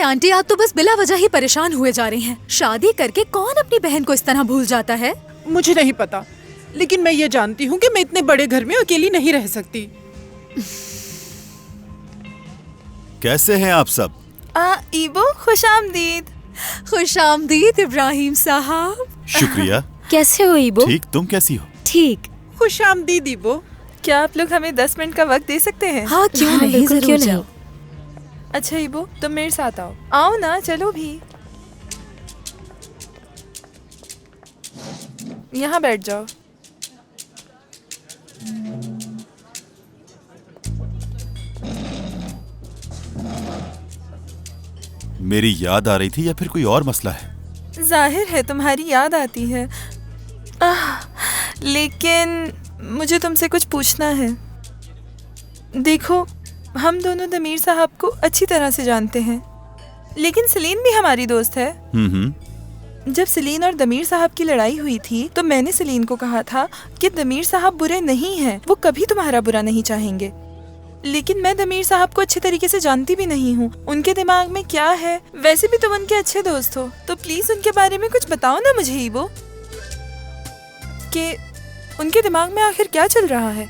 Hi aunty, आप तो बस बिला वजह ही परेशान हुए जा रही हैं। शादी करके कौन अपनी बहन को इस तरह भूल जाता है? मुझे नहीं पता, लेकिन मैं ये जानती हूँ कि मैं इतने बड़े घर में अकेली नहीं रह सकती। कैसे हैं आप सब? ईबो, खुशामदीद। खुशामदीद इब्राहिम साहब। शुक्रिया। कैसे हो ईबो? ठीक, तुम कैसी हो? ठीक। खुशामदीद ईबो। क्या आप लोग हमें 10 मिनट का वक्त दे सकते हैं? हाँ क्यों नहीं, बिल्कुल, जरूर क्यों जाओ। अच्छा ईबो, तुम मेरे साथ आओ। आओ ना, चलो भी। यहाँ बैठ जाओ। मेरी याद आ रही थी या फिर कोई और मसला है? जाहिर है तुम्हारी याद आती है, लेकिन मुझे तुमसे कुछ पूछना है। देखो, हम दोनों दमीर साहब को अच्छी तरह से जानते हैं, लेकिन सलीन भी हमारी दोस्त है। जब सलीन और दमीर साहब की लड़ाई हुई थी तो मैंने सलीन को कहा था कि दमीर साहब बुरे नहीं हैं, वो कभी तुम्हारा बुरा नहीं चाहेंगे। लेकिन मैं दमीर साहब को अच्छे तरीके से जानती भी नहीं हूँ, उनके दिमाग में क्या है। वैसे भी तुम उनके अच्छे दोस्त हो, तो प्लीज उनके बारे में कुछ बताओ ना मुझे ईबो, कि उनके दिमाग में आखिर क्या चल रहा है।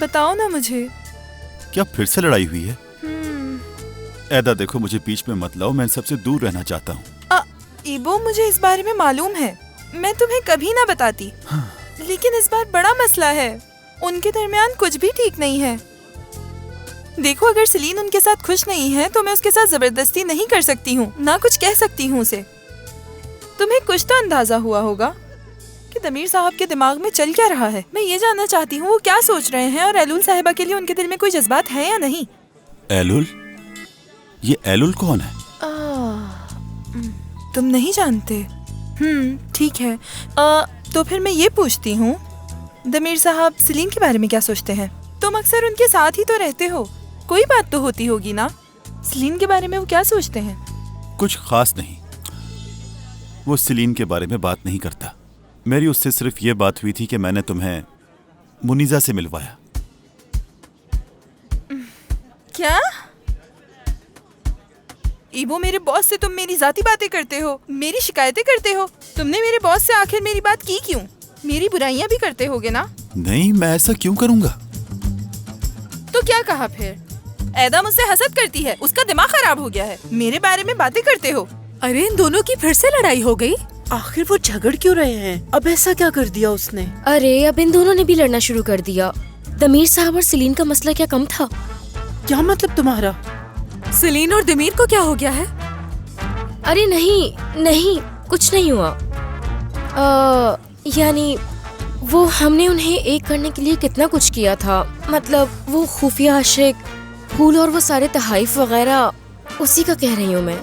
बताओ ना मुझे। क्या फिर से लड़ाई हुई है? ऐदा देखो, मुझे बीच में मत लाओ, मैं इन सबसे दूर रहना चाहता हूँ। ईबो, मुझे इस बारे में मालूम है, मैं तुम्हें कभी ना बताती। लेकिन इस बार बड़ा मसला है, उनके दरमियान कुछ भी ठीक नहीं है। देखो, अगर सलीन उनके साथ खुश नहीं है तो मैं उसके साथ जबरदस्ती नहीं कर सकती हूँ, ना कुछ कह सकती हूँ उसे। तुम्हें कुछ तो अंदाजा हुआ होगा कि दमीर साहब के दिमाग में चल क्या रहा है। मैं ये जानना चाहती हूँ वो क्या सोच रहे हैं, और एलुल साहिबा के लिए उनके दिल में कोई जज्बात है या नहीं। एलुल? ये एलुल कौन है? तुम नहीं जानते? ठीक है। तो फिर मैं ये पूछती हूँ, दमीर साहब सलीन के बारे में क्या सोचते हैं? तुम अक्सर उनके साथ ही तो रहते हो, कोई बात तो होती होगी ना। सलीन के बारे में वो क्या सोचते हैं? कुछ खास नहीं, वो सलीन के बारे में बात नहीं करता। मेरी उससे सिर्फ ये बात हुई थी कि मैंने तुम्हें मुनीजा से मिलवाया। क्या? ईबो, मेरे बॉस से तुम मेरी जाती बातें करते हो, मेरी शिकायतें करते हो। तुमने मेरे बॉस से आखिर मेरी बात की क्यों? मेरी बुराइयां भी करते होगे ना? नहीं, मैं ऐसा क्यों करूंगा? तो क्या कहा फिर? ऐदा मुझसे हसद करती है, उसका दिमाग खराब हो गया है, मेरे बारे में बातें करते हो। अरे इन दोनों की फिर से लड़ाई हो गई। आखिर वो झगड़ क्यों रहे हैं? अब ऐसा क्या कर दिया उसने? अरे अब इन दोनों ने भी लड़ना शुरू कर दिया। दमीर साहब और सलीन का मसला क्या कम था? क्या मतलब तुम्हारा? सलीन और दमीर को क्या हो गया है? अरे नहीं, कुछ नहीं हुआ। यानी वो हमने उन्हें एक करने के लिए कितना कुछ किया था। मतलब वो खुफिया आशिक, फूल और वो सारे तहाइफ वगैरह, उसी का कह रही हूँ मैं।